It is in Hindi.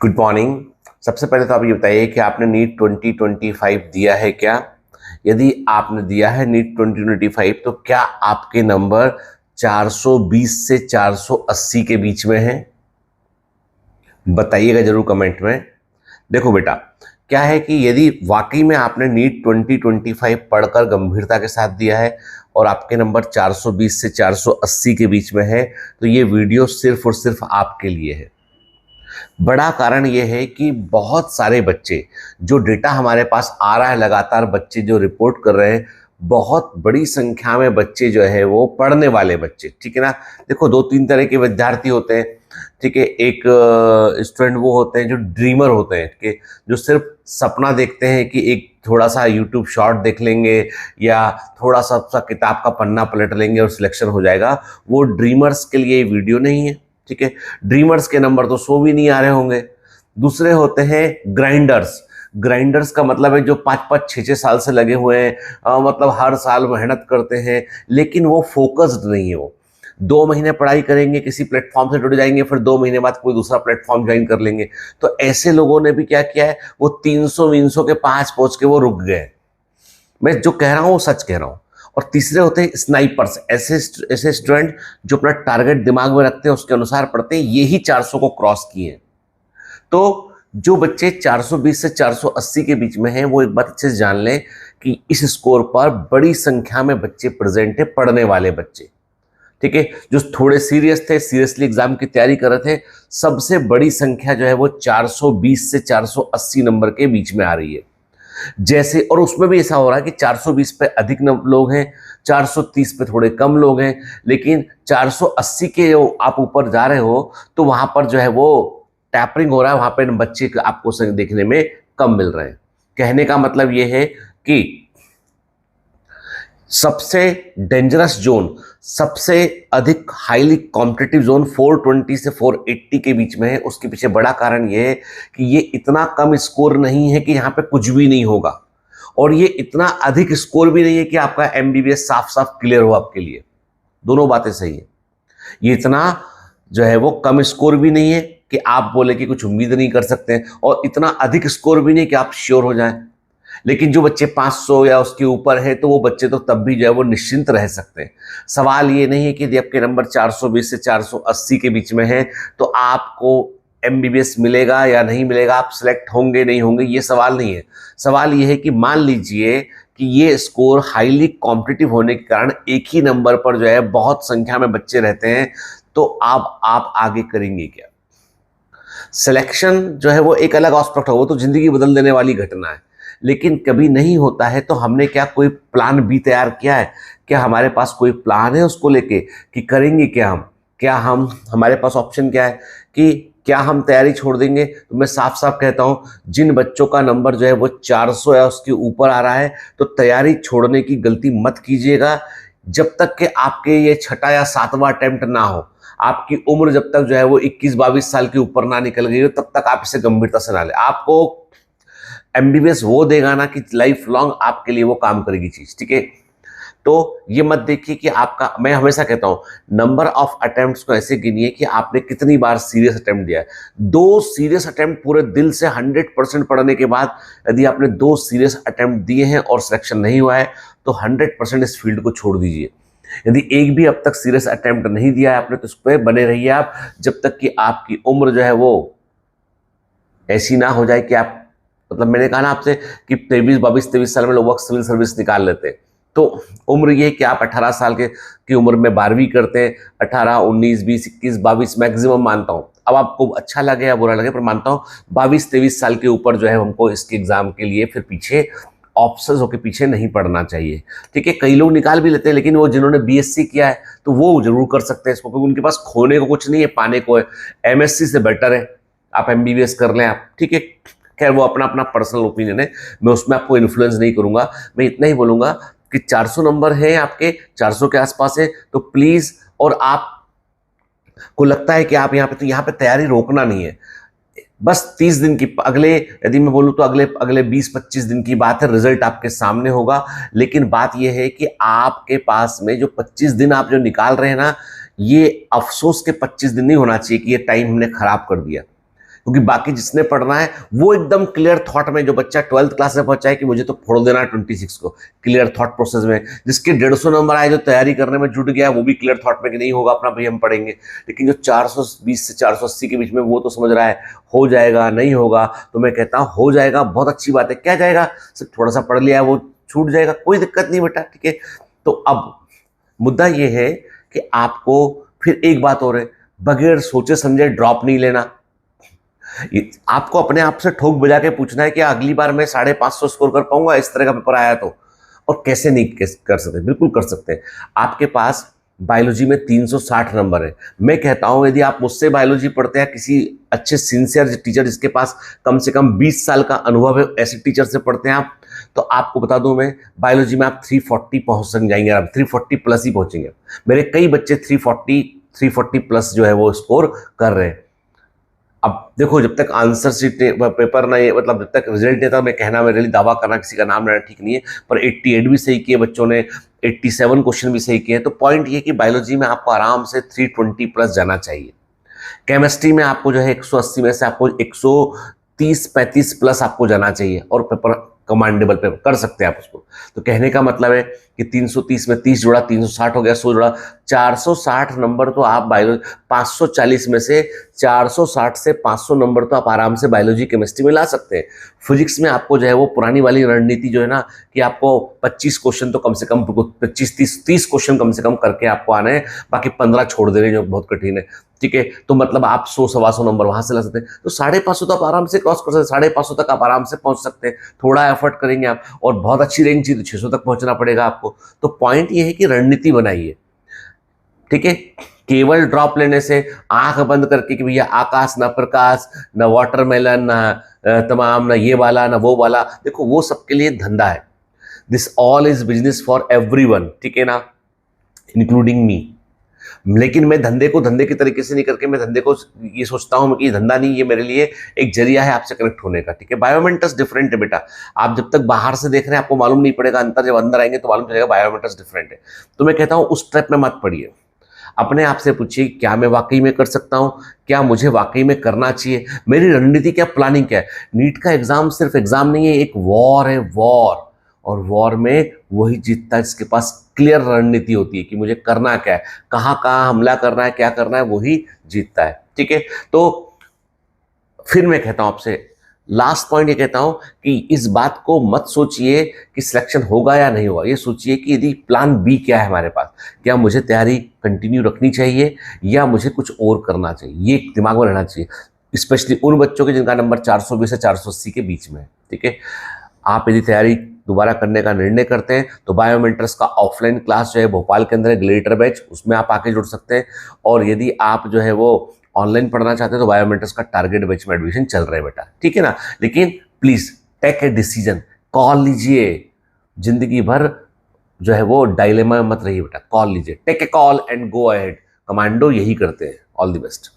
Good morning. सबसे पहले तो आप ये बताइए कि आपने नीट 2025 दिया है क्या? यदि आपने दिया है नीट 2025 तो क्या आपके नंबर 420 से 480 के बीच में हैं? बताइएगा जरूर कमेंट में। देखो बेटा, क्या है कि यदि वाकई में आपने नीट 2025 पढ़कर गंभीरता के साथ दिया है और आपके नंबर 420 से 480 के बीच में है, तो ये वीडियो सिर्फ और सिर्फ आपके लिए है। बड़ा कारण यह है कि बहुत सारे बच्चे, जो डेटा हमारे पास आ रहा है लगातार, बच्चे जो रिपोर्ट कर रहे हैं, बहुत बड़ी संख्या में बच्चे जो है वो पढ़ने वाले बच्चे, ठीक है ना। देखो, दो तीन तरह के विद्यार्थी होते हैं, ठीक है। एक स्टूडेंट वो होते हैं जो ड्रीमर होते हैं, ठीक है, जो सिर्फ सपना देखते हैं कि एक थोड़ा सा यूट्यूब शॉर्ट देख लेंगे या थोड़ा सा किताब का पन्ना पलट लेंगे और सिलेक्शन हो जाएगा। वो ड्रीमर्स के लिए वीडियो नहीं है, ठीक है। ड्रीमर्स के नंबर तो 100 भी नहीं आ रहे होंगे। दूसरे होते हैं ग्राइंडर्स। ग्राइंडर्स का मतलब है जो 5-5 6-6 साल से लगे हुए हैं, मतलब हर साल मेहनत करते हैं, लेकिन वो फोकस्ड नहीं है। वो 2 महीने पढ़ाई करेंगे, किसी प्लेटफॉर्म से जुड़ जाएंगे, फिर 2 महीने बाद कोई दूसरा प्लेटफॉर्म ज्वाइन कर लेंगे। तो ऐसे लोगों ने भी क्या किया है, वो 300 के 5 पहुंच के वो रुक गए। मैं जो कह रहा हूँ वो सच कह रहा हूँ। और तीसरे होते हैं स्नाइपर्स, ऐसे स्टूडेंट जो अपना टारगेट दिमाग में रखते हैं, उसके अनुसार पढ़ते हैं, ये ही 400 को क्रॉस किए हैं। तो जो बच्चे 420 से 480 के बीच में हैं, वो एक बात अच्छे से जान लें कि इस स्कोर पर बड़ी संख्या में बच्चे प्रेजेंट है, पढ़ने वाले बच्चे, ठीक है। जो थोड़े सीरियस थे, सीरियसली एग्जाम की तैयारी कर रहे थे, सबसे बड़ी संख्या जो है वो 420 से 480 नंबर के बीच में आ रही है। जैसे, और उसमें भी ऐसा हो रहा है कि 420 पे अधिक लोग हैं, 430 पे थोड़े कम लोग हैं, लेकिन 480 के आप ऊपर जा रहे हो तो वहां पर जो है वो टैपरिंग हो रहा है, वहां पे बच्चे आपको देखने में कम मिल रहे हैं। कहने का मतलब ये है कि सबसे डेंजरस जोन, सबसे अधिक हाईली कॉम्पिटिटिव जोन 420 से 480 के बीच में है। उसके पीछे बड़ा कारण यह है कि ये इतना कम स्कोर नहीं है कि यहाँ पे कुछ भी नहीं होगा, और ये इतना अधिक स्कोर भी नहीं है कि आपका एमबीबीएस साफ साफ क्लियर हो आपके लिए। दोनों बातें सही है। ये इतना जो है वो कम स्कोर भी नहीं है कि आप बोले कि कुछ उम्मीद नहीं कर सकते हैं, और इतना अधिक स्कोर भी नहीं कि आप श्योर हो जाएं। लेकिन जो बच्चे 500 या उसके ऊपर है, तो वो बच्चे तो तब भी जो है वो निश्चिंत रह सकते हैं। सवाल ये नहीं है कि यदि आपके नंबर 420 से 480 के बीच में है तो आपको एमबीबीएस मिलेगा या नहीं मिलेगा, आप सिलेक्ट होंगे नहीं होंगे, ये सवाल नहीं है। सवाल ये है कि मान लीजिए कि ये स्कोर हाईली कॉम्पिटिटिव होने के कारण एक ही नंबर पर जो है बहुत संख्या में बच्चे रहते हैं, तो आप आगे करेंगे क्या? सिलेक्शन जो है वो एक अलग एस्पेक्ट है, वो तो जिंदगी बदल देने वाली घटना है, लेकिन कभी नहीं होता है तो हमने क्या कोई प्लान बी तैयार किया है? क्या हमारे पास कोई प्लान है उसको लेके कि करेंगे क्या हम? क्या हम, हमारे पास ऑप्शन क्या है कि क्या हम तैयारी छोड़ देंगे? तो मैं साफ साफ कहता हूं, जिन बच्चों का नंबर जो है वो 400 या उसके ऊपर आ रहा है, तो तैयारी छोड़ने की गलती मत कीजिएगा। जब तक कि आपके ये छठा या सातवां अटेम्प्ट ना हो, आपकी उम्र जब तक जो है वो 21-22 साल के ऊपर ना निकल गई हो, तब तक आप इसे गंभीरता से ना ले। आपको एमबीबीएस वो देगा ना कि लाइफ लॉन्ग आपके लिए वो काम करेगी चीज, ठीक है। तो ये मत देखिए कि आपका, मैं हमेशा कहता हूं नंबर ऑफ अटेम्प्ट्स को ऐसे गिनिए कि आपने कितनी बार सीरियस अटेम्प्ट दिया है। 2 सीरियस अटेम्प्ट पूरे दिल से 100% पढ़ने के बाद यदि आपने 2 सीरियस अटेम्प्ट दिए हैं और सिलेक्शन नहीं हुआ है, तो 100% इस फील्ड को छोड़ दीजिए। यदि एक भी अब तक सीरियस अटेम्प्ट नहीं दिया है आपने, तो इस पर बने रहिए आप, जब तक कि आपकी उम्र जो है वो ऐसी ना हो जाए कि आप, मतलब मैंने कहा ना आपसे कि 23-22-23 साल में लोग सिविल सर्विस निकाल लेते हैं। तो उम्र ये कि आप 18 साल की उम्र में 12वीं करते हैं, 18, 19, 20, 21, 22 मैक्सिमम मानता हूँ। अब आपको अच्छा लगे या बुरा लगे, पर मानता हूँ 22-23 साल के ऊपर जो है हमको इसके एग्जाम के लिए फिर पीछे ऑप्शंस होकर पीछे नहीं पढ़ना चाहिए, ठीक है। कई लोग निकाल भी लेते हैं, लेकिन वो जिन्होंने बीएससी किया है तो वो जरूर कर सकते हैं इसको, क्योंकि उनके पास खोने को कुछ नहीं है, पाने को है। एमएससी से बेटर है आप एमबीबीएस कर लें आप, ठीक है। खैर वो अपना अपना पर्सनल ओपिनियन है, मैं उसमें आपको इन्फ्लुएंस नहीं करूंगा। मैं इतना ही बोलूंगा कि 400 नंबर है आपके, 400 के आसपास है, तो प्लीज, और आप को लगता है कि आप यहाँ पे, तो यहाँ पे तैयारी रोकना नहीं है। बस 30 दिन की, अगले, यदि मैं बोलूँ तो अगले अगले 20-25 दिन की बात है, रिजल्ट आपके सामने होगा। लेकिन बात यह है कि आपके पास में जो 25 दिन आप जो निकाल रहे हैं ना, ये अफसोस के 25 दिन नहीं होना चाहिए कि ये टाइम हमने खराब कर दिया, क्योंकि बाकी जिसने पढ़ना है वो एकदम क्लियर थॉट में, जो बच्चा 12th क्लास में पहुंचा है कि मुझे तो फोड़ देना है 26 को, क्लियर थॉट प्रोसेस में, जिसके 150 नंबर आए, जो तैयारी करने में जुट गया, वो भी क्लियर थॉट में कि नहीं होगा अपना भाई हम पढ़ेंगे। लेकिन जो 420 से 480 के बीच में, वो तो समझ रहा है हो जाएगा नहीं होगा। तो मैं कहता हूं हो जाएगा, बहुत अच्छी बात है। क्या जाएगा, सिर्फ थोड़ा सा पढ़ लिया वो छूट जाएगा, कोई दिक्कत नहीं बेटा, ठीक है। तो अब मुद्दा ये है कि आपको फिर एक बात और है, बगैर सोचे समझे ड्रॉप नहीं लेना। आपको अपने आप से ठोक बजा के पूछना है कि अगली बार मैं 550 स्कोर कर पाऊंगा इस तरह का पेपर आया तो, और कैसे नहीं कर सकते, बिल्कुल कर सकते हैं। आपके पास बायोलॉजी में 360 नंबर है। मैं कहता हूं यदि आप मुझसे बायोलॉजी पढ़ते हैं, किसी अच्छे सिंसियर टीचर जिसके पास कम से कम 20 साल का अनुभव है, ऐसे टीचर से पढ़ते हैं आप, तो आपको बता दूं मैं, बायोलॉजी में आप 340 पहुंच जाएंगे, आप 340 प्लस ही पहुंचेंगे। मेरे कई बच्चे 340 प्लस जो है वो स्कोर कर रहे हैं। अब देखो, जब तक आंसर शीट पेपर नहीं, मतलब जब तक रिजल्ट नहीं था, मैं कहना, मेरे लिए दावा करना किसी का नाम लेना ठीक नहीं है, पर 88 भी सही किए बच्चों ने, 87 क्वेश्चन भी सही किए। तो पॉइंट ये कि बायोलॉजी में आपको आराम से 320 प्लस जाना चाहिए। केमिस्ट्री में आपको जो है 180 में से आपको 130-35 प्लस आपको जाना चाहिए, और पेपर कमांडेबल पेपर कर सकते हैं आप उसको। तो कहने का मतलब है कि 330 में 30 जोड़ा 360 हो गया, 100 जोड़ा 460 नंबर तो आप बायोलॉजी, 540 में से 460 से 500 नंबर तो आप आराम से बायोलॉजी केमिस्ट्री में ला सकते हैं। फिजिक्स में आपको जो है वो पुरानी वाली रणनीति जो है ना, कि आपको 25 क्वेश्चन तो कम से कम, 25-30 क्वेश्चन कम से कम करके आपको आने हैं, बाकी 15 छोड़ दे रहे हैं जो बहुत कठिन है, ठीक है। तो मतलब आप 100-125 नंबर वहां से ला सकते हैं। तो 550 तो आप आराम से क्रॉस कर सकते हैं, 550 तक आप आराम से पहुंच सकते हैं। थोड़ा एफर्ट करेंगे आप, और बहुत अच्छी रेंज चाहिए तो 600 तक पहुंचना पड़ेगा आपको। तो पॉइंट ये है कि रणनीति बनाइए, ठीक है। केवल ड्रॉप लेने से, आंख बंद करके कि भैया आकाश ना प्रकाश ना वाटरमेलन ना तमाम ना ये वाला ना वो वाला, देखो वो सबके लिए धंधा है। This all is business for everyone, ठीक है ना, इंक्लूडिंग मी। लेकिन मैं धंधे को धंधे के तरीके से नहीं करके, मैं धंधे को ये सोचता हूं कि ये धंधा नहीं, ये मेरे लिए एक जरिया है आपसे कनेक्ट होने का, ठीक है। बायोमेंटस डिफरेंट है बेटा, आप जब तक बाहर से देख रहे हैं आपको मालूम नहीं पड़ेगा अंतर, जब अंदर आएंगे तो मालूम चलेगा बायोमेंटस डिफरेंट है। तो मैं कहता हूं उस ट्रैप में मत पड़िए, अपने आप से पूछिए क्या मैं वाकई में कर सकता हूं, क्या मुझे वाकई में करना चाहिए, मेरी रणनीति क्या, प्लानिंग क्या है। नीट का एग्जाम सिर्फ एग्जाम नहीं है, एक वॉर है, वॉर। और वॉर में वही जीतता है जिसके पास क्लियर रणनीति होती है कि मुझे करना क्या है, कहाँ कहाँ हमला करना है, क्या करना है, वही जीतता है, ठीक है। तो फिर मैं कहता हूं आपसे, लास्ट पॉइंट ये कहता हूं कि इस बात को मत सोचिए कि सिलेक्शन होगा या नहीं होगा, ये सोचिए कि यदि प्लान बी क्या है हमारे पास, क्या मुझे तैयारी कंटिन्यू रखनी चाहिए या मुझे कुछ और करना चाहिए, ये दिमाग में रहना चाहिए। स्पेशली उन बच्चों के जिनका नंबर 420 से 480 के बीच में है, ठीक है। आप यदि तैयारी दोबारा करने का निर्णय करते हैं तो बायोमेंटर्स का ऑफलाइन क्लास जो है भोपाल के अंदर है, ग्लेटर बैच, उसमें आप आके जुड़ सकते हैं। और यदि आप जो है वो ऑनलाइन पढ़ना चाहते हैं तो बायोमेंटर्स का टारगेट बैच में एडमिशन चल रहा है बेटा, ठीक है ना। लेकिन please take a decision, call लीजिए, जिंदगी भर जो है वो डायलेमा में मत रहिए बेटा, कॉल लीजिए, take a call and go ahead. Commando यही करते हैं। All the best.